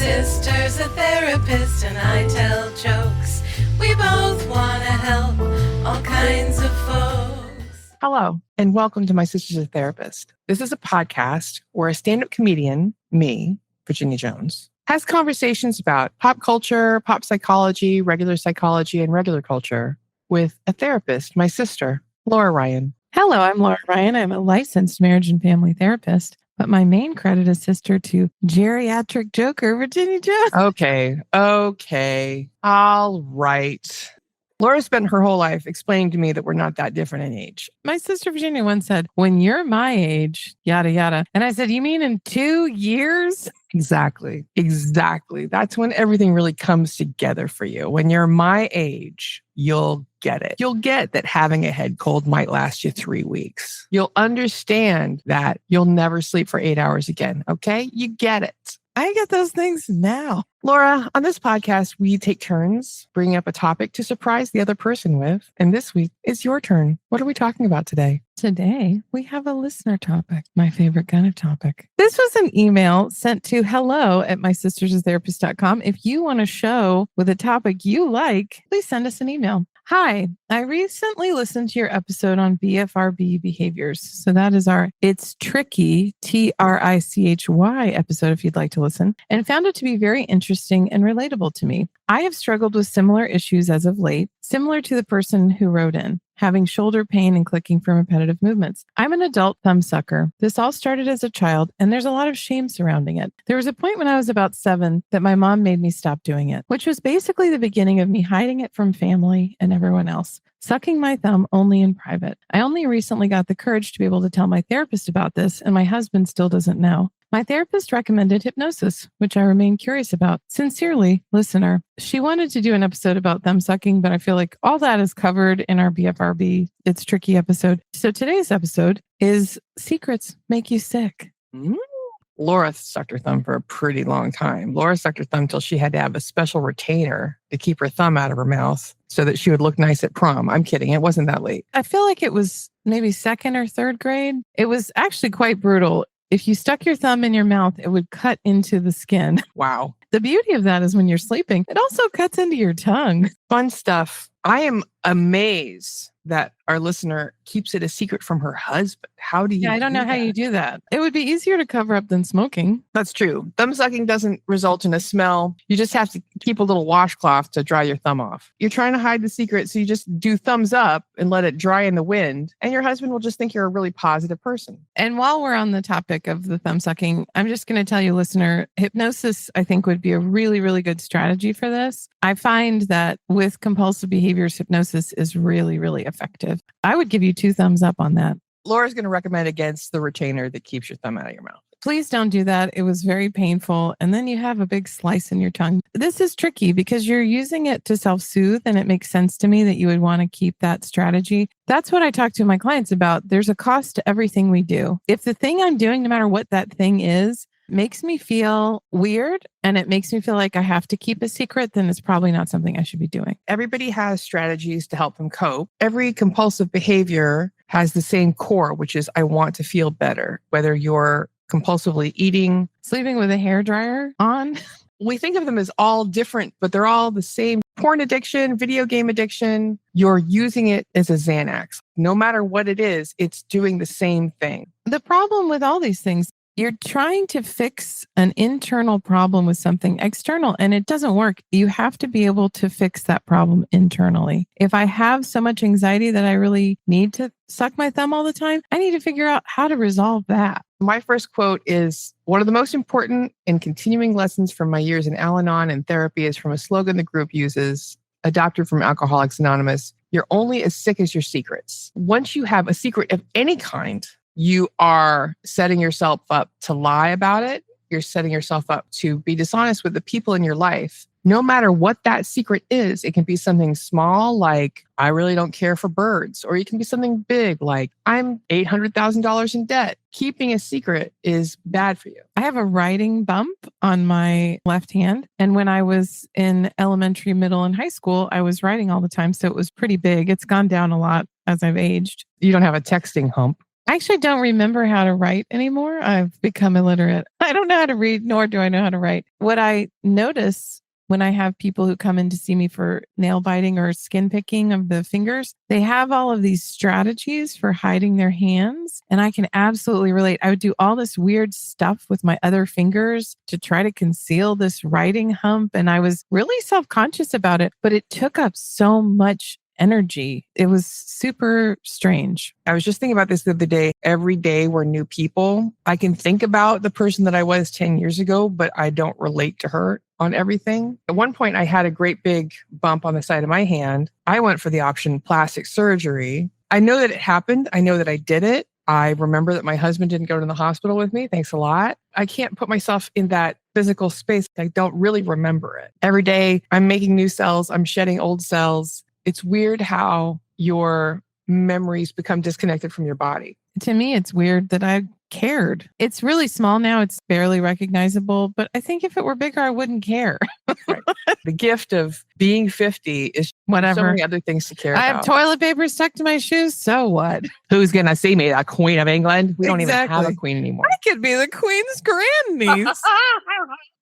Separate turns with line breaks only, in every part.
sister's a therapist and I tell jokes. We both want to help all kinds of folks.
Hello, and welcome to My Sister's a Therapist. This is a podcast where a stand-up comedian, me, Virginia Jones, has conversations about pop culture, pop psychology, regular psychology, and regular culture with a therapist, my sister, Laura Ryan.
Hello, I'm Laura Ryan. I'm a licensed marriage and family therapist, but my main credit is sister to geriatric joker, Virginia Jones.
Okay. All right. Laura spent her whole life explaining to me that we're not that different in age.
My sister Virginia once said, when you're my age, yada, yada. And I said, you mean in 2 years?
Exactly. That's when everything really comes together for you. When you're my age, you'll get it. You'll get that having a head cold might last you 3 weeks. You'll understand that you'll never sleep for 8 hours again. Okay? You get it.
I get those things now.
Laura, on this podcast, we take turns bringing up a topic to surprise the other person with. And this week is your turn. What are we talking about today?
Today, we have a listener topic, my favorite kind of topic. This was an email sent to hello@mysistersatherapist.com. If you want a show with a topic you like, please send us an email. Hi, I recently listened to your episode on BFRB behaviors. So that is our It's Tricky, TRICHY episode, if you'd like to listen, and found it to be very interesting and relatable to me. I have struggled with similar issues as of late, similar to the person who wrote in, having shoulder pain and clicking from repetitive movements. I'm an adult thumb sucker. This all started as a child, and there's a lot of shame surrounding it. There was a point when I was about 7 that my mom made me stop doing it, which was basically the beginning of me hiding it from family and everyone else, sucking my thumb only in private. I only recently got the courage to be able to tell my therapist about this, and my husband still doesn't know. My therapist recommended hypnosis, which I remain curious about. Sincerely, listener. She wanted to do an episode about thumb sucking, but I feel like all that is covered in our BFRB It's Tricky episode. So today's episode is Secrets Make You Sick.
Laura sucked her thumb for a pretty long time. Laura sucked her thumb till she had to have a special retainer to keep her thumb out of her mouth so that she would look nice at prom. I'm kidding. It wasn't that late.
I feel like it was maybe 2nd or 3rd grade. It was actually quite brutal. If you stuck your thumb in your mouth, it would cut into the skin.
Wow.
The beauty of that is when you're sleeping, it also cuts into your tongue.
Fun stuff. I am amazed that our listener keeps it a secret from her husband. How do you
I don't know how you do that. It would be easier to cover up than smoking.
That's true. Thumb sucking doesn't result in a smell. You just have to keep a little washcloth to dry your thumb off. You're trying to hide the secret, so you just do thumbs up and let it dry in the wind, and your husband will just think you're a really positive person.
And while we're on the topic of the thumb sucking, I'm just going to tell you, listener, hypnosis, I think, would be a really, really good strategy for this. I find that with compulsive behaviors, hypnosis is really, really effective. I would give you 2 thumbs up on that.
Laura's going to recommend against the retainer that keeps your thumb out of your mouth.
Please don't do that. It was very painful. And then you have a big slice in your tongue. This is tricky because you're using it to self-soothe, and it makes sense to me that you would want to keep that strategy. That's what I talk to my clients about. There's a cost to everything we do. If the thing I'm doing, no matter what that thing is, makes me feel weird and it makes me feel like I have to keep a secret, then it's probably not something I should be doing.
Everybody has strategies to help them cope. Every compulsive behavior has the same core, which is I want to feel better. Whether you're compulsively eating,
sleeping with a hairdryer on.
We think of them as all different, but they're all the same. Porn addiction, video game addiction, you're using it as a Xanax. No matter what it is, it's doing the same thing.
The problem with all these things, you're trying to fix an internal problem with something external, and it doesn't work. You have to be able to fix that problem internally. If I have so much anxiety that I really need to suck my thumb all the time, I need to figure out how to resolve that.
My first quote is, one of the most important and continuing lessons from my years in Al-Anon and therapy is from a slogan the group uses, adopted from Alcoholics Anonymous. You're only as sick as your secrets. Once you have a secret of any kind, you are setting yourself up to lie about it. You're setting yourself up to be dishonest with the people in your life. No matter what that secret is, it can be something small like, I really don't care for birds. Or it can be something big like, I'm $800,000 in debt. Keeping a secret is bad for you.
I have a writing bump on my left hand. And when I was in elementary, middle, and high school, I was writing all the time. So it was pretty big. It's gone down a lot as I've aged.
You don't have a texting hump.
I actually don't remember how to write anymore. I've become illiterate. I don't know how to read, nor do I know how to write. What I notice when I have people who come in to see me for nail biting or skin picking of the fingers, they have all of these strategies for hiding their hands. And I can absolutely relate. I would do all this weird stuff with my other fingers to try to conceal this writing hump. And I was really self-conscious about it, but it took up so much energy. It was super strange.
I was just thinking about this the other day. Every day we're new people. I can think about the person that I was 10 years ago, but I don't relate to her on everything. At one point, I had a great big bump on the side of my hand. I went for the option plastic surgery. I know that it happened. I know that I did it. I remember that my husband didn't go to the hospital with me. Thanks a lot. I can't put myself in that physical space. I don't really remember it. Every day I'm making new cells. I'm shedding old cells. It's weird how your memories become disconnected from your body.
To me, it's weird that I cared. It's really small now. It's barely recognizable, but I think if it were bigger, I wouldn't care.
Right. The gift of being 50 is
Whatever.
so many other things to care
I
about.
have toilet paper stuck to my shoes. So what?
Who's going to see me? The Queen of England? We don't even have
Exactly.
a queen anymore.
I could be the Queen's grandniece.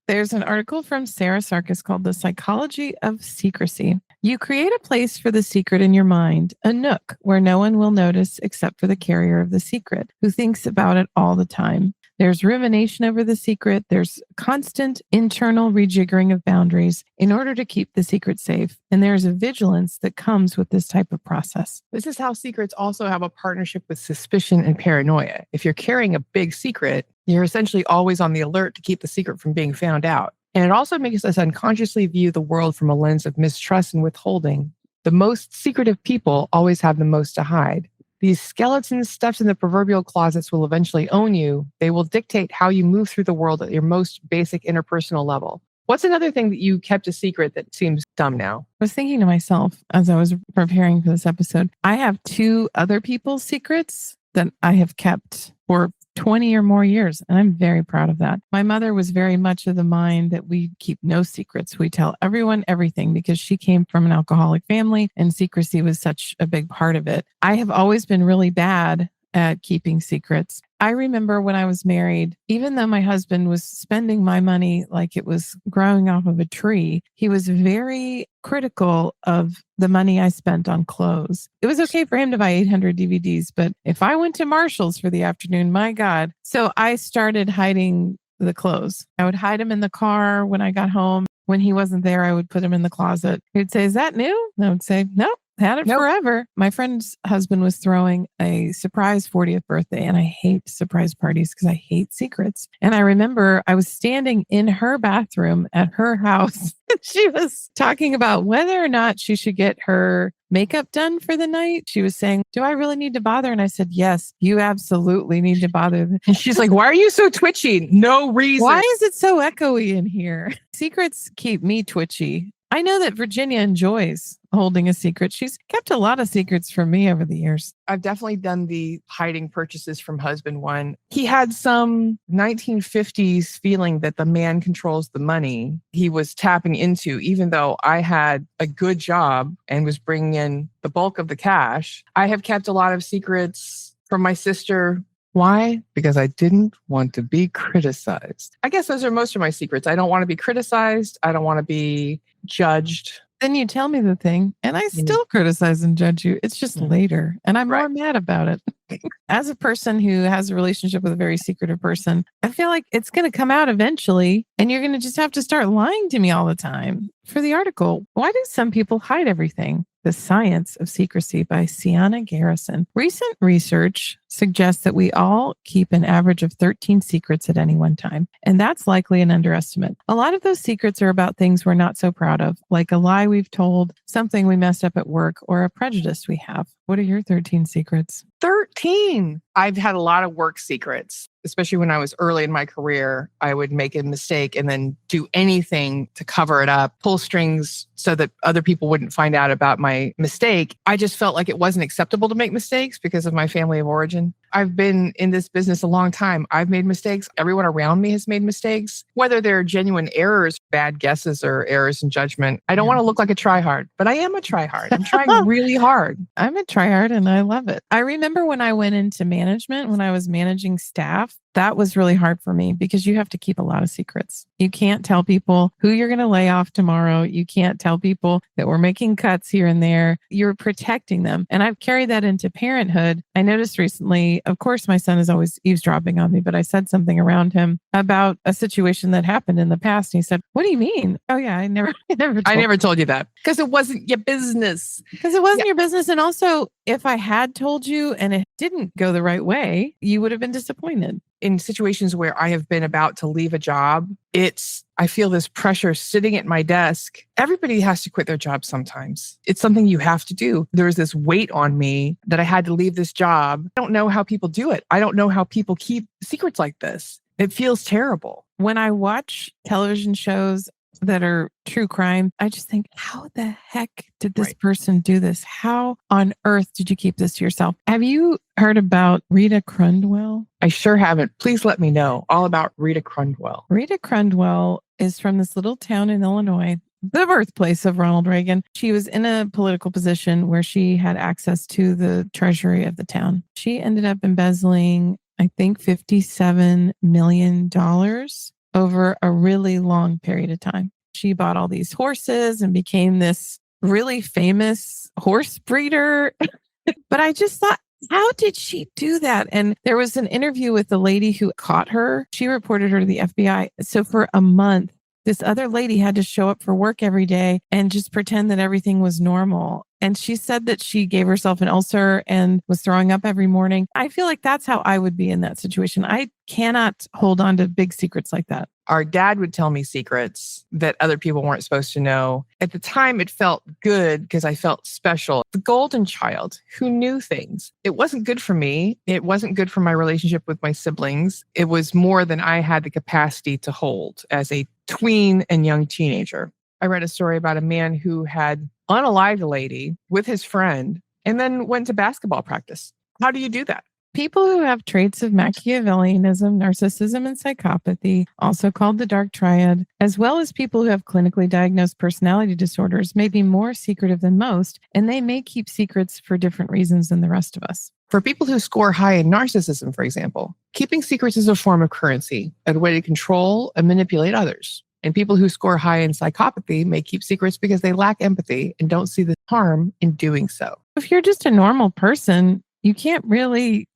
There's an article from Sarah Sarkis called The Psychology of Secrecy. You create a place for the secret in your mind, a nook where no one will notice except for the carrier of the secret, who thinks about it all the time. There's rumination over the secret. There's constant internal rejiggering of boundaries in order to keep the secret safe. And there's a vigilance that comes with this type of process.
This is how secrets also have a partnership with suspicion and paranoia. If you're carrying a big secret, you're essentially always on the alert to keep the secret from being found out. And it also makes us unconsciously view the world from a lens of mistrust and withholding. The most secretive people always have the most to hide. These skeletons stuffed in the proverbial closets will eventually own you. They will dictate how you move through the world at your most basic interpersonal level. What's another thing that you kept a secret that seems dumb now?
I was thinking to myself as I was preparing for this episode, I have 2 other people's secrets that I have kept for 20 or more years. And I'm very proud of that. My mother was very much of the mind that we keep no secrets. We tell everyone everything because she came from an alcoholic family and secrecy was such a big part of it. I have always been really bad at keeping secrets. I remember when I was married, even though my husband was spending my money like it was growing off of a tree, he was very critical of the money I spent on clothes. It was okay for him to buy 800 DVDs, but if I went to Marshall's for the afternoon, my God. So I started hiding the clothes. I would hide them in the car when I got home. When he wasn't there, I would put them in the closet. He'd say, "Is that new?" And I would say, "Nope. Had it forever." My friend's husband was throwing a surprise 40th birthday, and I hate surprise parties because I hate secrets. And I remember I was standing in her bathroom at her house. She was talking about whether or not she should get her makeup done for the night. She was saying, "Do I really need to bother?" And I said, "Yes, you absolutely need to bother."
And she's like, "Why are you so twitchy? No reason."
Why is it so echoey in here? Secrets keep me twitchy. I know that Virginia enjoys holding a secret. She's kept a lot of secrets from me over the years.
I've definitely done the hiding purchases from husband one. He had some 1950s feeling that the man controls the money he was tapping into, even though I had a good job and was bringing in the bulk of the cash. I have kept a lot of secrets from my sister. Why? Because I didn't want to be criticized. I guess those are most of my secrets. I don't want to be criticized. I don't want to be judged.
Then you tell me the thing, and I still criticize and judge you. It's just later, and I'm more mad about it. As a person who has a relationship with a very secretive person, I feel like it's going to come out eventually, and you're going to just have to start lying to me all the time. For the article, Why Do Some People Hide Everything? The Science of Secrecy by Sienna Garrison. Recent research suggests that we all keep an average of 13 secrets at any one time, and that's likely an underestimate. A lot of those secrets are about things we're not so proud of, like a lie we've told, something we messed up at work, or a prejudice we have. What are your 13 secrets?
13. I've had a lot of work secrets, especially when I was early in my career. I would make a mistake and then do anything to cover it up, pull strings so that other people wouldn't find out about my mistake. I just felt like it wasn't acceptable to make mistakes because of my family of origin. I've been in this business a long time. I've made mistakes. Everyone around me has made mistakes, whether they're genuine errors, bad guesses, or errors in judgment. I don't want to look like a tryhard, but I am a tryhard. I'm trying really hard.
I'm a tryhard and I love it. I remember when I went into management, when I was managing staff, that was really hard for me because you have to keep a lot of secrets. You can't tell people who you're going to lay off tomorrow. You can't tell people that we're making cuts here and there. You're protecting them. And I've carried that into parenthood. I noticed recently, of course, my son is always eavesdropping on me, but I said something around him about a situation that happened in the past. And he said, "What do you mean?" "Oh yeah, I never
told you that because it wasn't your business.
Because it wasn't your business. And also, if I had told you and it didn't go the right way, you would have been disappointed.
In situations where I have been about to leave a job, I feel this pressure sitting at my desk. Everybody has to quit their job sometimes. It's something you have to do. There's this weight on me that I had to leave this job. I don't know how people do it. I don't know how people keep secrets like this. It feels terrible.
When I watch television shows that are true crime, I just think, how the heck did this person do this? How on earth did you keep this to yourself? Have you heard about Rita Crundwell?
I sure haven't. Please let me know all about Rita Crundwell.
Rita Crundwell is from this little town in Illinois, the birthplace of Ronald Reagan. She was in a political position where she had access to the treasury of the town. She ended up embezzling, I think, $57 million over a really long period of time. She bought all these horses and became this really famous horse breeder. But I just thought, how did she do that? And there was an interview with the lady who caught her. She reported her to the FBI. So for a month, this other lady had to show up for work every day and just pretend that everything was normal. And she said that she gave herself an ulcer and was throwing up every morning. I feel like that's how I would be in that situation. I cannot hold on to big secrets like that.
Our dad would tell me secrets that other people weren't supposed to know. At the time, it felt good because I felt special. The golden child who knew things. It wasn't good for me. It wasn't good for my relationship with my siblings. It was more than I had the capacity to hold as a tween and young teenager. I read a story about a man who had unalived a lady with his friend and then went to basketball practice. How do you do that?
People who have traits of Machiavellianism, narcissism, and psychopathy, also called the dark triad, as well as people who have clinically diagnosed personality disorders, may be more secretive than most, and they may keep secrets for different reasons than the rest of us.
For people who score high in narcissism, for example, keeping secrets is a form of currency, a way to control and manipulate others. And people who score high in psychopathy may keep secrets because they lack empathy and don't see the harm in doing so.
If you're just a normal person, you can't really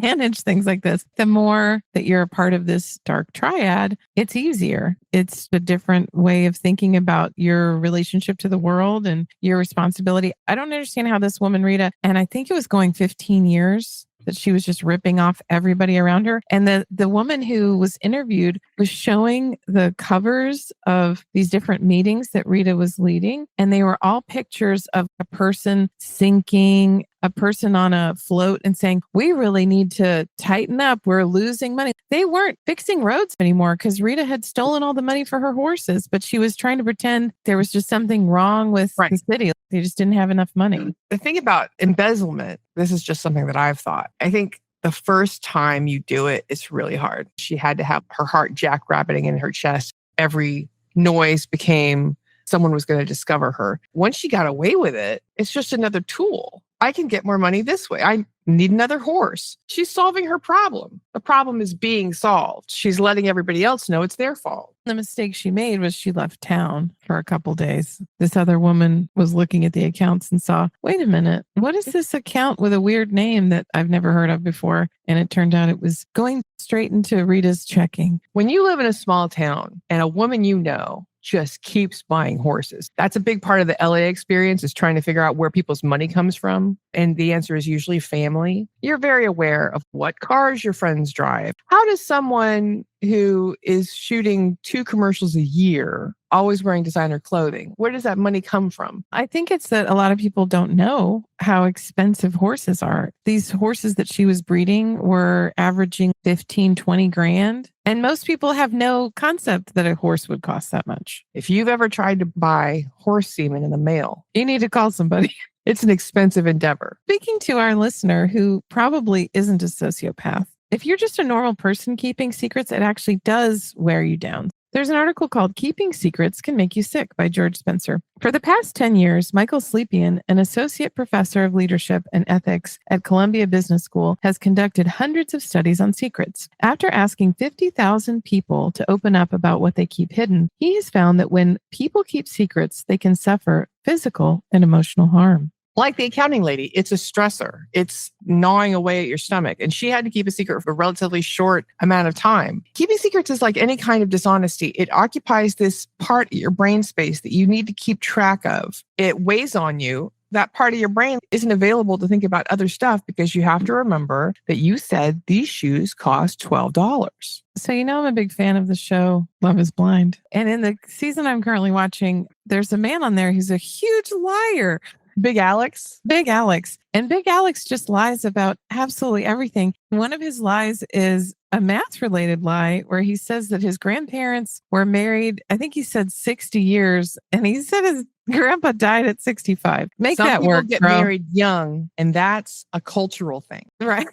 manage things like this. The more that you're a part of this dark triad, it's easier. It's a different way of thinking about your relationship to the world and your responsibility. I don't understand how this woman, Rita, and I think it was going 15 years that she was just ripping off everybody around her. And the woman who was interviewed was showing the covers of these different meetings that Rita was leading. And they were all pictures of a person sinking, a person on a float and saying, "We really need to tighten up. We're losing money." They weren't fixing roads anymore because Rita had stolen all the money for her horses, but she was trying to pretend there was just something wrong with the city. They just didn't have enough money.
The thing about embezzlement, this is just something that I've thought. I think the first time you do it, it's really hard. She had to have her heart jackrabbiting in her chest. Every noise became someone was going to discover her. Once she got away with it, it's just another tool. I can get more money this way. I need another horse. She's solving her problem. The problem is being solved. She's letting everybody else know it's their fault.
The mistake she made was she left town for a couple days. This other woman was looking at the accounts and saw, wait a minute, what is this account with a weird name that I've never heard of before? And it turned out it was going straight into Rita's checking.
When you live in a small town and a woman you know just keeps buying horses. That's a big part of the LA experience, is trying to figure out where people's money comes from. And the answer is usually family. You're very aware of what cars your friends drive. How does someone who is shooting 2 commercials a year, always wearing designer clothing, where does that money come from?
I think it's that a lot of people don't know how expensive horses are. These horses that she was breeding were averaging 15, 20 grand. And most people have no concept that a horse would cost that much.
If you've ever tried to buy horse semen in the mail,
you need to call somebody.
It's an expensive endeavor.
Speaking to our listener who probably isn't a sociopath, if you're just a normal person keeping secrets, it actually does wear you down. There's an article called Keeping Secrets Can Make You Sick by George Spencer. For the past 10 years, Michael Slepian, an associate professor of leadership and ethics at Columbia Business School, has conducted hundreds of studies on secrets. After asking 50,000 people to open up about what they keep hidden, he has found that when people keep secrets, they can suffer physical and emotional harm.
Like the accounting lady, it's a stressor. It's gnawing away at your stomach. And she had to keep a secret for a relatively short amount of time. Keeping secrets is like any kind of dishonesty. It occupies this part of your brain space that you need to keep track of. It weighs on you. That part of your brain isn't available to think about other stuff because you have to remember that you said these shoes cost $12.
So, I'm a big fan of the show Love is Blind. And in the season I'm currently watching, there's a man on there who's a huge liar.
Big Alex.
Big Alex. And Big Alex just lies about absolutely everything. One of his lies is a math-related lie where he says that his grandparents were married, I think he said 60 years, and he said his grandpa died at 65. Make
Some
that
people
work,
get
bro.
married young, and that's a cultural thing.
Right.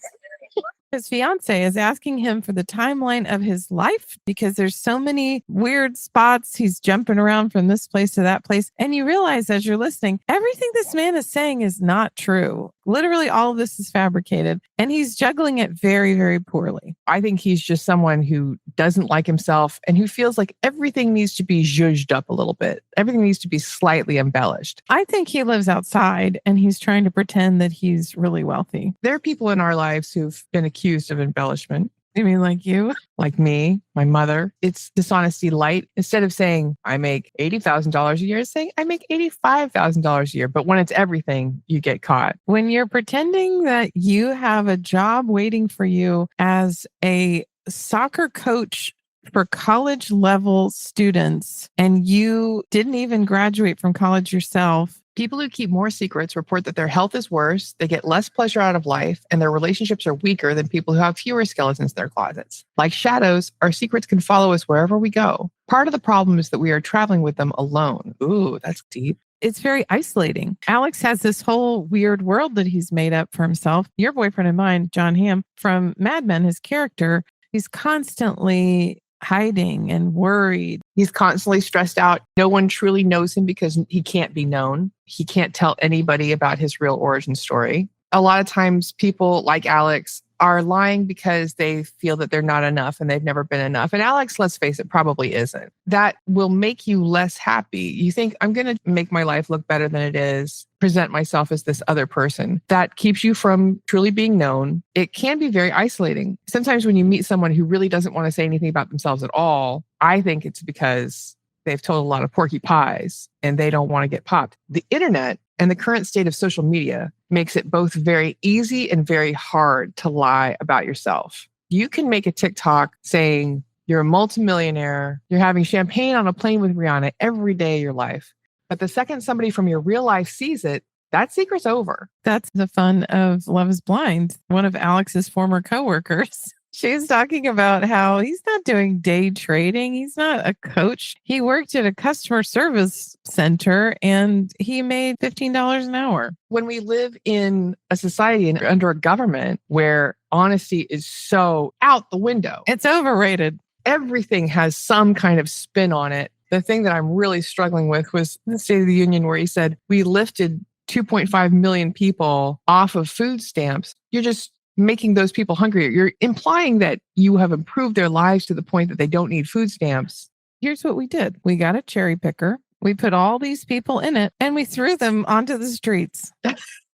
His fiance is asking him for the timeline of his life because there's so many weird spots. He's jumping around from this place to that place. And you realize as you're listening, everything this man is saying is not true. Literally all of this is fabricated and he's juggling it very, very poorly.
I think he's just someone who doesn't like himself and who feels like everything needs to be zhuzhed up a little bit. Everything needs to be slightly embellished.
I think he lives outside and he's trying to pretend that he's really wealthy.
There are people in our lives who've been accused of embellishment.
You mean like you?
Like me, my mother. It's dishonesty light. Instead of saying, I make $80,000 a year, it's saying, I make $85,000 a year. But when it's everything, you get caught.
When you're pretending that you have a job waiting for you as a soccer coach for college level students and you didn't even graduate from college yourself.
People who keep more secrets report that their health is worse, they get less pleasure out of life, and their relationships are weaker than people who have fewer skeletons in their closets. Like shadows, our secrets can follow us wherever we go. Part of the problem is that we are traveling with them alone. Ooh, that's deep.
It's very isolating. Alex has this whole weird world that he's made up for himself. Your boyfriend and mine, John Hamm, from Mad Men, his character, he's constantly hiding and worried.
He's constantly stressed out. No one truly knows him because he can't be known. He can't tell anybody about his real origin story. A lot of times people like Alex are lying because they feel that they're not enough and they've never been enough. And Alex, let's face it, probably isn't. That will make you less happy. You think, I'm going to make my life look better than it is, present myself as this other person. That keeps you from truly being known. It can be very isolating. Sometimes when you meet someone who really doesn't want to say anything about themselves at all, I think it's because they've told a lot of porky pies and they don't want to get popped. The internet and the current state of social media makes it both very easy and very hard to lie about yourself. You can make a TikTok saying you're a multimillionaire, you're having champagne on a plane with Rihanna every day of your life. But the second somebody from your real life sees it, that secret's over.
That's the fun of Love is Blind. One of Alex's former coworkers. She's talking about how he's not doing day trading. He's not a coach. He worked at a customer service center and he made $15 an hour.
When we live in a society and under a government where honesty is so out the window,
it's overrated.
Everything has some kind of spin on it. The thing that I'm really struggling with was the State of the Union where he said, we lifted 2.5 million people off of food stamps. You're just making those people hungrier. You're implying that you have improved their lives to the point that they don't need food stamps.
Here's what we did. We got a cherry picker. We put all these people in it and we threw them onto the streets.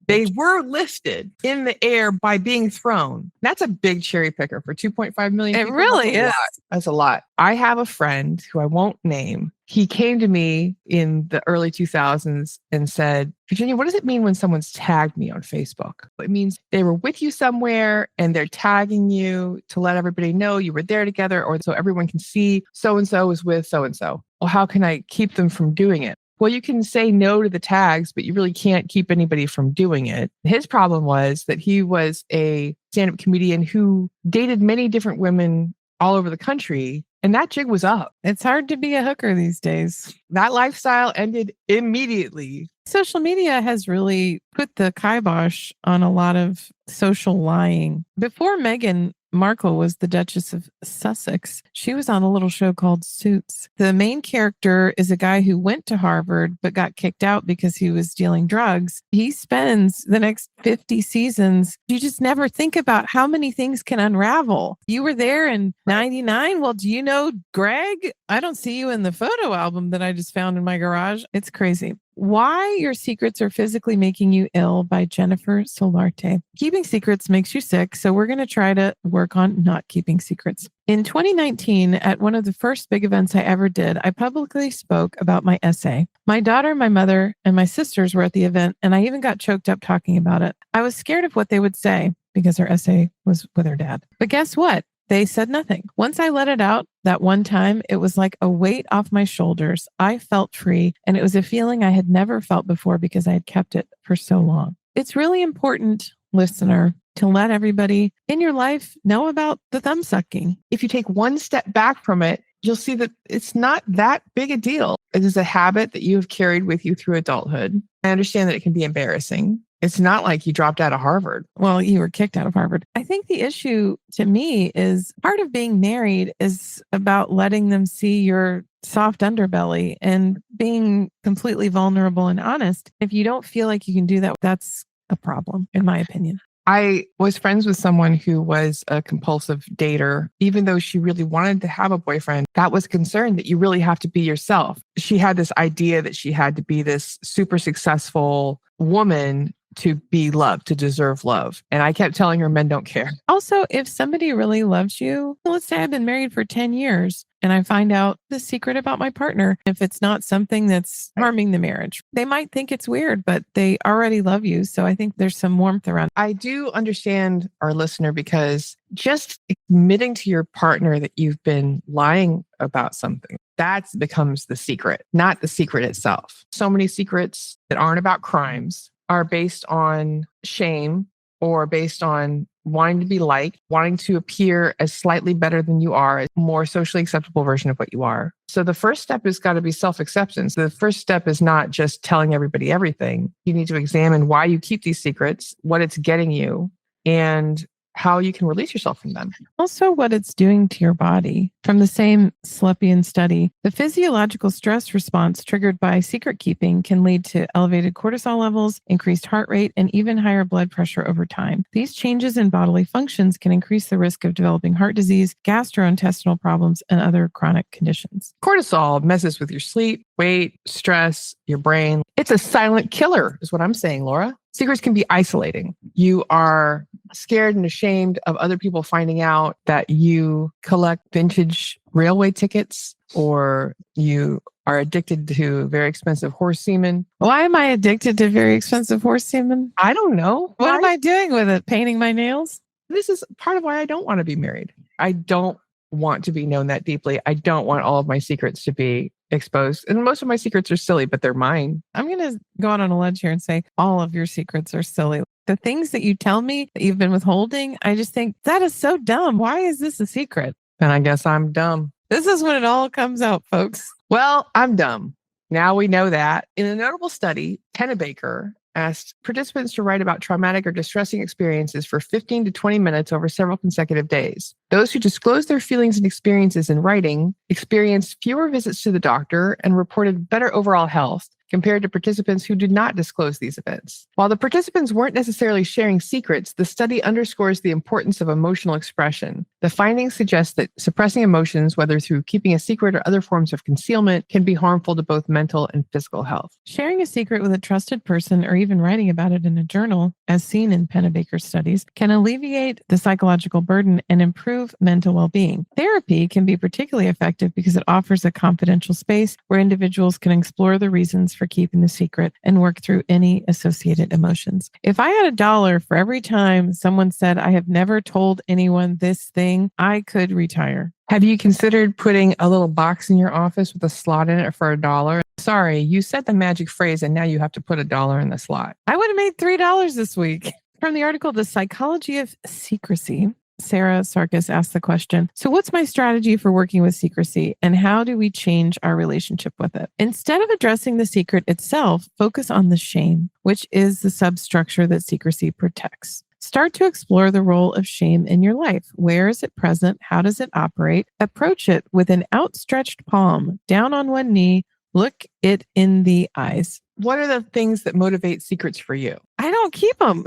They were lifted in the air by being thrown. That's a big cherry picker for 2.5 million people.
It really is.
That's a lot. I have a friend who I won't name. He came to me in the early 2000s and said, Virginia, what does it mean when someone's tagged me on Facebook? It means they were with you somewhere and they're tagging you to let everybody know you were there together or so everyone can see so-and-so is with so-and-so. Well, how can I keep them from doing it? Well, you can say no to the tags, but you really can't keep anybody from doing it. His problem was that he was a stand-up comedian who dated many different women all over the country. And that jig was up.
It's hard to be a hooker these days.
That lifestyle ended immediately.
Social media has really put the kibosh on a lot of social lying. Before Meghan Markle was the Duchess of Sussex, she was on a little show called Suits. The main character is a guy who went to Harvard but got kicked out because he was dealing drugs. He spends the next 50 seasons. You just never think about how many things can unravel. You were there in 99. Well, do you know Greg? I don't see you in the photo album that I just found in my garage. It's crazy. Why Your Secrets Are Physically Making You Ill by Jennifer Solarte. Keeping secrets makes you sick, so we're going to try to work on not keeping secrets. In 2019, at one of the first big events I ever did, I publicly spoke about my essay. My daughter, my mother, and my sisters were at the event, and I even got choked up talking about it. I was scared of what they would say because her essay was with her dad. But guess what? They said nothing. Once I let it out that one time, it was like a weight off my shoulders. I felt free, and it was a feeling I had never felt before because I had kept it for so long. It's really important, listener, to let everybody in your life know about the thumb sucking.
If you take one step back from it, you'll see that it's not that big a deal. It is a habit that you have carried with you through adulthood. I understand that it can be embarrassing. It's not like you dropped out of Harvard.
Well, you were kicked out of Harvard. I think the issue to me is part of being married is about letting them see your soft underbelly and being completely vulnerable and honest. If you don't feel like you can do that, that's a problem, in my opinion.
I was friends with someone who was a compulsive dater. Even though she really wanted to have a boyfriend, that was concerned that you really have to be yourself. She had this idea that she had to be this super successful woman to be loved, to deserve love. And I kept telling her men don't care.
Also, if somebody really loves you, let's say I've been married for 10 years and I find out the secret about my partner, if it's not something that's harming the marriage, they might think it's weird, but they already love you. So I think there's some warmth around.
I do understand our listener because just admitting to your partner that you've been lying about something, that becomes the secret, not the secret itself. So many secrets that aren't about crimes are based on shame or based on wanting to be liked, wanting to appear as slightly better than you are, a more socially acceptable version of what you are. So the first step has got to be self-acceptance. The first step is not just telling everybody everything. You need to examine why you keep these secrets, what it's getting you, and how you can release yourself from them.
Also, what it's doing to your body. From the same Slepian study, the physiological stress response triggered by secret keeping can lead to elevated cortisol levels, increased heart rate, and even higher blood pressure over time. These changes in bodily functions can increase the risk of developing heart disease, gastrointestinal problems, and other chronic conditions.
Cortisol messes with your sleep, weight, stress, your brain. It's a silent killer, is what I'm saying, Laura. Secrets can be isolating. You are scared and ashamed of other people finding out that you collect vintage railway tickets, or you are addicted to very expensive horse semen.
Why am I addicted to very expensive horse semen?
I don't know.
What am I doing with it? Painting my nails?
This is part of why I don't want to be married. I don't want to be known that deeply. I don't want all of my secrets to be exposed. And most of my secrets are silly, but they're mine.
I'm going to go out on a ledge here and say all of your secrets are silly. The things that you tell me that you've been withholding, I just think that is so dumb. Why is this a secret?
And I guess I'm dumb.
This is when it all comes out, folks.
Well, I'm dumb. Now we know that. In a notable study, Pennebaker asked participants to write about traumatic or distressing experiences for 15 to 20 minutes over several consecutive days. Those who disclosed their feelings and experiences in writing experienced fewer visits to the doctor and reported better overall health compared to participants who did not disclose these events. While the participants weren't necessarily sharing secrets, the study underscores the importance of emotional expression. The findings suggest that suppressing emotions, whether through keeping a secret or other forms of concealment, can be harmful to both mental and physical health. Sharing a secret with a trusted person or even writing about it in a journal, as seen in Pennebaker's studies, can alleviate the psychological burden and improve mental well-being. Therapy can be particularly effective because it offers a confidential space where individuals can explore the reasons for keeping the secret and work through any associated emotions. If I had $1 for every time someone said, I have never told anyone this thing, I could retire. Have you considered putting a little box in your office with a slot in it for $1? Sorry, you said the magic phrase and now you have to put $1 in the slot. I would have made $3 this week. From the article, The Psychology of Secrecy,
Sarah Sarkis asked the question, so what's my strategy for working with secrecy and how do we change our relationship with it? Instead of addressing the secret itself, focus on the shame, which is the substructure that secrecy protects. Start to explore the role of shame in your life. Where is it present? How does it operate? Approach it with an outstretched palm, down on one knee, look it in the eyes.
What are the things that motivate secrets for you?
I don't keep them.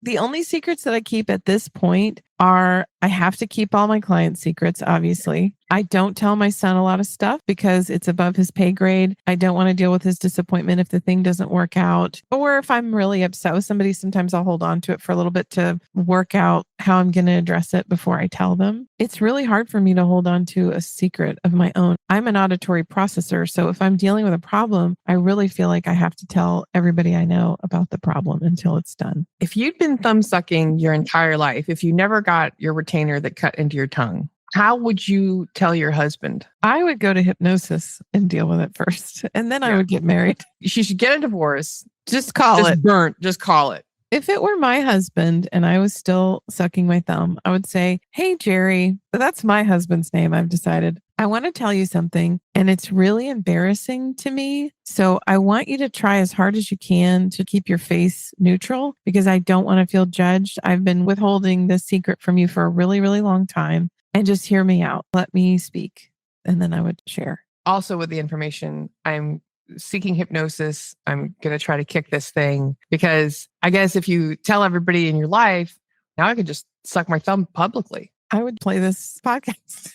The only secrets that I keep at this point are I have to keep all my clients' secrets, obviously. I don't tell my son a lot of stuff because it's above his pay grade. I don't want to deal with his disappointment if the thing doesn't work out. Or if I'm really upset with somebody, sometimes I'll hold on to it for a little bit to work out how I'm going to address it before I tell them. It's really hard for me to hold on to a secret of my own. I'm an auditory processor. So if I'm dealing with a problem, I really feel like I have to tell everybody I know about the problem until it's done.
If you'd been thumb sucking your entire life, if you never got your retainer that cut into your tongue, how would you tell your husband?
I would go to hypnosis and deal with it first. And then I would get married.
She should get a divorce.
Just call it.
Burnt. Just call it.
If it were my husband and I was still sucking my thumb, I would say, hey, Jerry, that's my husband's name. I've decided I want to tell you something and it's really embarrassing to me. So I want you to try as hard as you can to keep your face neutral because I don't want to feel judged. I've been withholding this secret from you for a really, really long time and just hear me out. Let me speak. And then I would share.
Also with the information, I'm seeking hypnosis. I'm going to try to kick this thing because I guess if you tell everybody in your life, now I could just suck my thumb publicly.
I would play this podcast.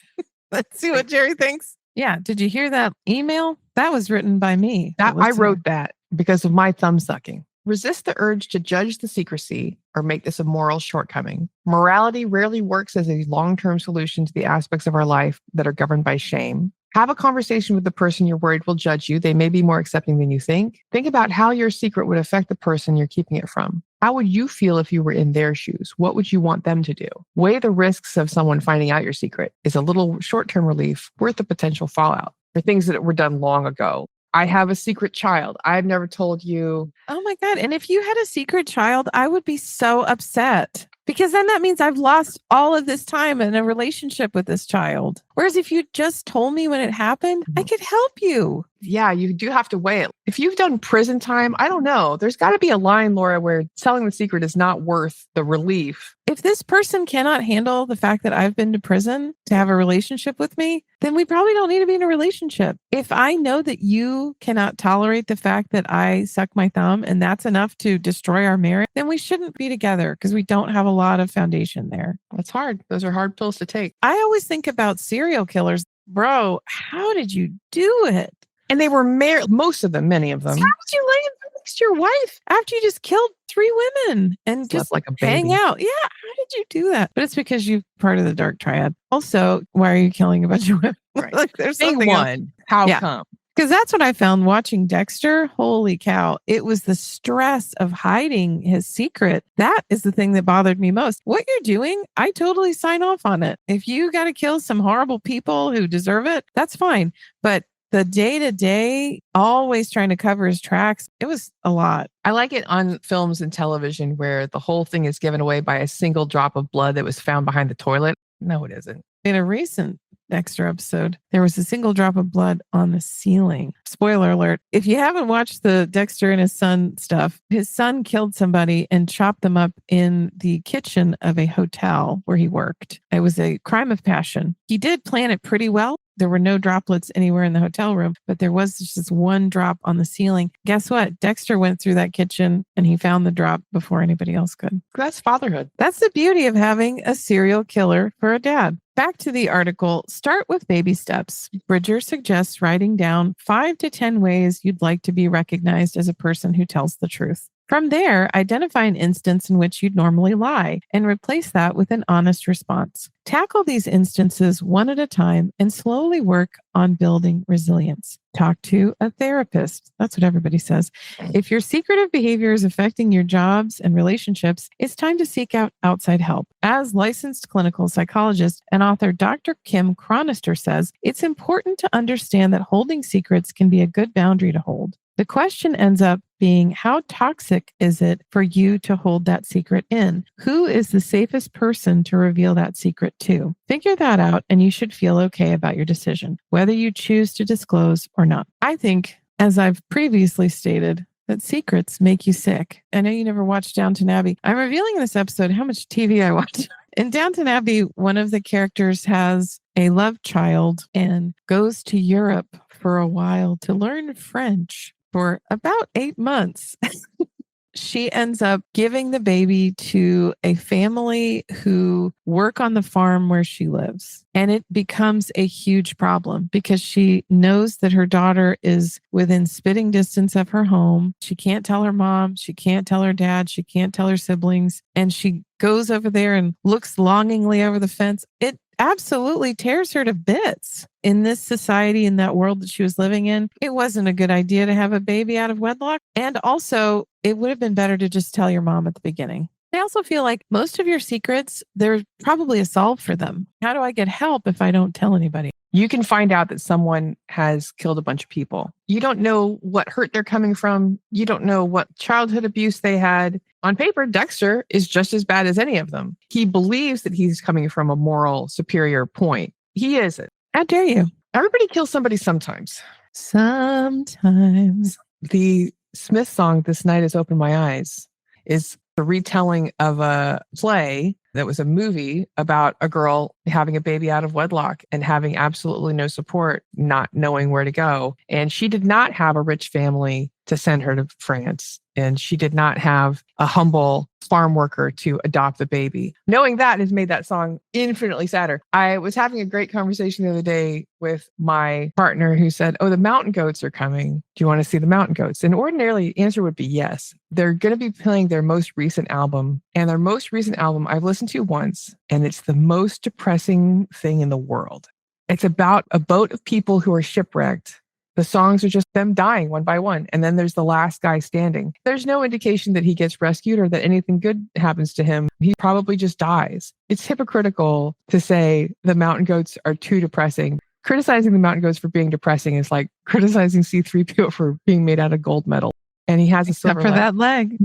Let's see what Jerry thinks. Yeah. Did you hear that email? That was written by me.
I wrote that because of my thumb sucking. Resist the urge to judge the secrecy or make this a moral shortcoming. Morality rarely works as a long-term solution to the aspects of our life that are governed by shame. Have a conversation with the person you're worried will judge you. They may be more accepting than you think. Think about how your secret would affect the person you're keeping it from. How would you feel if you were in their shoes? What would you want them to do? Weigh the risks of someone finding out your secret. Is a little short-term relief worth the potential fallout? For things that were done long ago. I have a secret child. I've never told you.
Oh my God. And if you had a secret child, I would be so upset because then that means I've lost all of this time in a relationship with this child. Whereas if you just told me when it happened, I could help you.
Yeah, you do have to weigh it. If you've done prison time, I don't know. There's got to be a line, Laura, where telling the secret is not worth the relief.
If this person cannot handle the fact that I've been to prison to have a relationship with me, then we probably don't need to be in a relationship. If I know that you cannot tolerate the fact that I suck my thumb and that's enough to destroy our marriage, then we shouldn't be together because we don't have a lot of foundation there.
That's hard. Those are hard pills to take.
I always think about serial killers. Bro, how did you do it?
And they were married, most of them, many of them.
How did you lay next to your wife after you just killed 3 women and just
like a baby.
hang out? Yeah, how did you do that? But it's because you're part of the dark triad. Also, why are you killing a bunch of women?
Right.
Like there's
Day
something
one.
else.
How
Yeah.
come?
Because that's what I found watching Dexter. Holy cow. It was the stress of hiding his secret. That is the thing that bothered me most. What you're doing, I totally sign off on it. If you got to kill some horrible people who deserve it, that's fine. But the day-to-day, always trying to cover his tracks, it was a lot.
I like it on films and television where the whole thing is given away by a single drop of blood that was found behind the toilet. No, it isn't.
In a recent Dexter episode, there was a single drop of blood on the ceiling. Spoiler alert. If you haven't watched the Dexter and his son stuff, his son killed somebody and chopped them up in the kitchen of a hotel where he worked. It was a crime of passion. He did plan it pretty well. There were no droplets anywhere in the hotel room, but there was just this one drop on the ceiling. Guess what? Dexter went through that kitchen and he found the drop before anybody else could.
That's fatherhood.
That's the beauty of having a serial killer for a dad. Back to the article, start with baby steps. Bridger suggests writing down 5 to 10 ways you'd like to be recognized as a person who tells the truth. From there, identify an instance in which you'd normally lie and replace that with an honest response. Tackle these instances one at a time and slowly work on building resilience. Talk to a therapist. That's what everybody says. If your secretive behavior is affecting your jobs and relationships, it's time to seek out outside help. As licensed clinical psychologist and author Dr. Kim Chronister says, it's important to understand that holding secrets can be a good boundary to hold. The question ends up being, how toxic is it for you to hold that secret in? Who is the safest person to reveal that secret to? Figure that out, and you should feel okay about your decision, whether you choose to disclose or not. I think, as I've previously stated, that secrets make you sick. I know you never watched Downton Abbey. I'm revealing in this episode how much TV I watch. In Downton Abbey, one of the characters has a love child and goes to Europe for a while to learn French for about 8 months. She ends up giving the baby to a family who work on the farm where she lives. And it becomes a huge problem because she knows that her daughter is within spitting distance of her home. She can't tell her mom. She can't tell her dad. She can't tell her siblings. And she goes over there and looks longingly over the fence. It absolutely tears her to bits. In this society, in that world that she was living in, it wasn't a good idea to have a baby out of wedlock. And also, it would have been better to just tell your mom at the beginning. I also feel like most of your secrets, there's probably a solve for them. How do I get help if I don't tell anybody?
You can find out that someone has killed a bunch of people. You don't know what hurt they're coming from. You don't know what childhood abuse they had. On paper, Dexter is just as bad as any of them. He believes that he's coming from a moral superior point. He isn't.
How dare you?
Everybody kills somebody sometimes.
Sometimes.
The Smith song, This Night Has Opened My Eyes, is the retelling of a play that was a movie about a girl having a baby out of wedlock and having absolutely no support, not knowing where to go. And she did not have a rich family to send her to France. And she did not have a humble farm worker to adopt the baby. Knowing that has made that song infinitely sadder. I was having a great conversation the other day with my partner who said, "Oh, the Mountain Goats are coming. Do you want to see the Mountain Goats?" And ordinarily the answer would be yes. They're going to be playing their most recent album. And their most recent album I've listened to once, and it's the most depressing thing in the world. It's about a boat of people who are shipwrecked. The songs are just them dying one by one. And then there's the last guy standing. There's no indication that he gets rescued or that anything good happens to him. He probably just dies. It's hypocritical to say the Mountain Goats are too depressing. Criticizing the Mountain Goats for being depressing is like criticizing C-3PO for being made out of gold metal. And he has a silver
Except for that leg.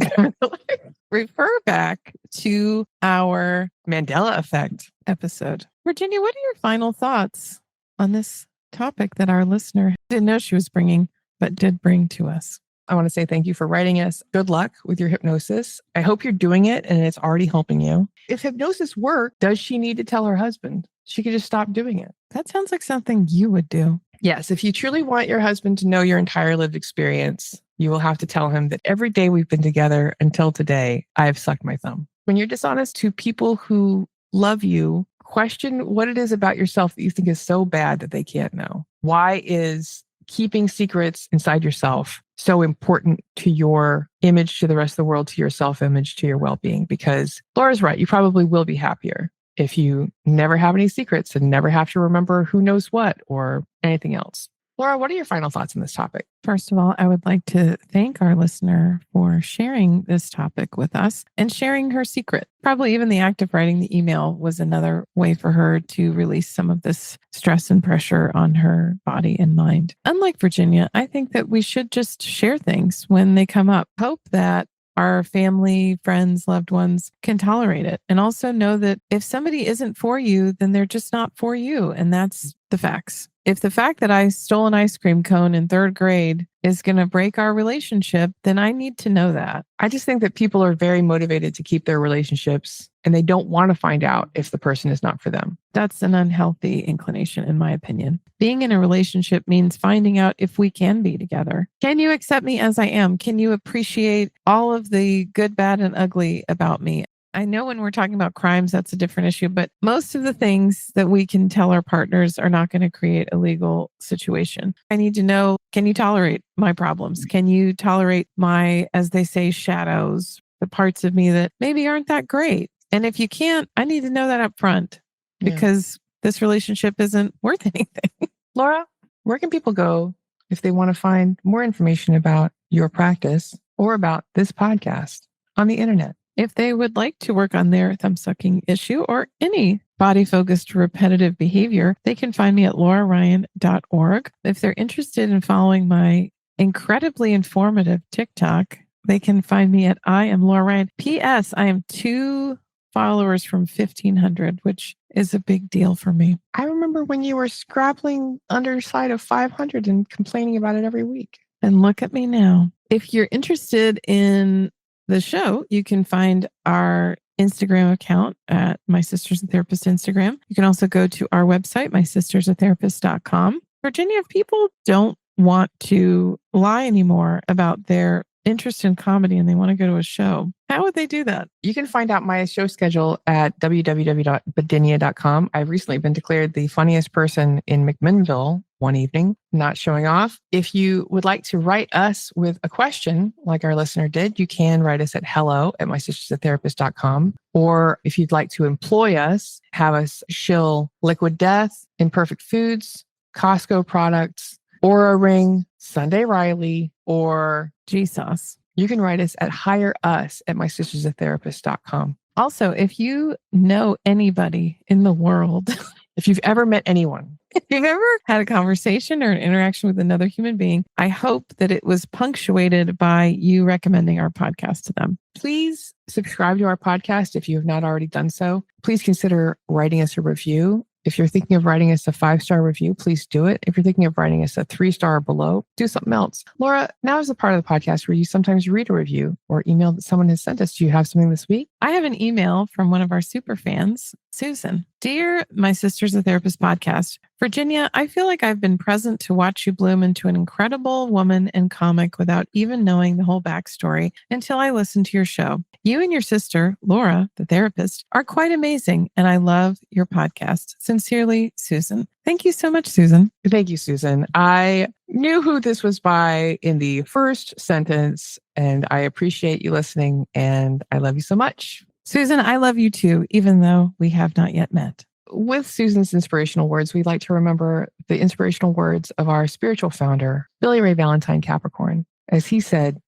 Refer back to our
Mandela effect
episode. Virginia, what are your final thoughts on this topic that our listener didn't know she was bringing, but did bring to us?
I want to say thank you for writing us. Good luck with your hypnosis. I hope you're doing it and it's already helping you. If hypnosis worked, does she need to tell her husband? She could just stop doing it.
That sounds like something you would do.
Yes, if you truly want your husband to know your entire lived experience, you will have to tell him that every day we've been together until today, I have sucked my thumb. When you're dishonest to people who love you, question what it is about yourself that you think is so bad that they can't know. Why is keeping secrets inside yourself so important to your image, to the rest of the world, to your self-image, to your well-being? Because Laura's right. You probably will be happier if you never have any secrets and never have to remember who knows what or anything else. Laura, what are your final thoughts on this topic?
First of all, I would like to thank our listener for sharing this topic with us and sharing her secret. Probably even the act of writing the email was another way for her to release some of this stress and pressure on her body and mind. Unlike Virginia, I think that we should just share things when they come up. Hope that our family, friends, loved ones can tolerate it. And also know that if somebody isn't for you, then they're just not for you. And that's the facts. If the fact that I stole an ice cream cone in 3rd grade is going to break our relationship, then I need to know that.
I just think that people are very motivated to keep their relationships and they don't want to find out if the person is not for them.
That's an unhealthy inclination, in my opinion. Being in a relationship means finding out if we can be together. Can you accept me as I am? Can you appreciate all of the good, bad, and ugly about me? I know when we're talking about crimes, that's a different issue, but most of the things that we can tell our partners are not going to create a legal situation. I need to know, can you tolerate my problems? Can you tolerate my, as they say, shadows, the parts of me that maybe aren't that great? And if you can't, I need to know that up front because this relationship isn't worth anything.
Laura, where can people go if they want to find more information about your practice or about this podcast on the internet?
If they would like to work on their thumb-sucking issue or any body-focused repetitive behavior, they can find me at lauraryan.org. If they're interested in following my incredibly informative TikTok. They can find me at I am Laura Ryan. P.S. I am 2 followers from 1,500, which is a big deal for me.
I remember when you were scrabbling underside of 500 and complaining about it every week.
And look at me now. If you're interested in the show, you can find our Instagram account at My Sisters and Therapist Instagram. You can also go to our website, mysistersandtherapist.com. Virginia, if people don't want to lie anymore about their interest in comedy and they want to go to a show, how would they do that?
You can find out my show schedule at www.badinia.com. I've recently been declared the funniest person in McMinnville one evening, not showing off. If you would like to write us with a question, like our listener did, you can write us at hello@mysistersandtherapist.com. Or if you'd like to employ us, have us shill Liquid Death, Imperfect Foods, Costco products, Oura Ring, Sunday Riley, or
GSauce.
You can write us at hireus@mysistersandtherapist.com.
Also, if you know anybody in the world,
if you've ever met anyone,
if you've ever had a conversation or an interaction with another human being, I hope that it was punctuated by you recommending our podcast to them.
Please subscribe to our podcast if you have not already done so. Please consider writing us a review. If you're thinking of writing us a 5-star review, please do it. If you're thinking of writing us a 3-star or below, do something else. Laura, now is the part of the podcast where you sometimes read a review or email that someone has sent us. Do you have something this week?
I have an email from one of our super fans, Susan. Dear My Sisters of Therapist podcast, Virginia, I feel like I've been present to watch you bloom into an incredible woman and comic without even knowing the whole backstory until I listened to your show. You and your sister, Laura, the therapist, are quite amazing, and I love your podcast. Sincerely, Susan. Thank you so much, Susan.
Thank you, Susan. I knew who this was by in the first sentence, and I appreciate you listening, and I love you so much.
Susan, I love you too, even though we have not yet met.
With Susan's inspirational words, we'd like to remember the inspirational words of our spiritual founder, Billy Ray Valentine Capricorn. As he said,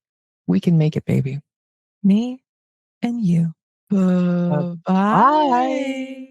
"We can make it, baby."
Me and you.
Bye.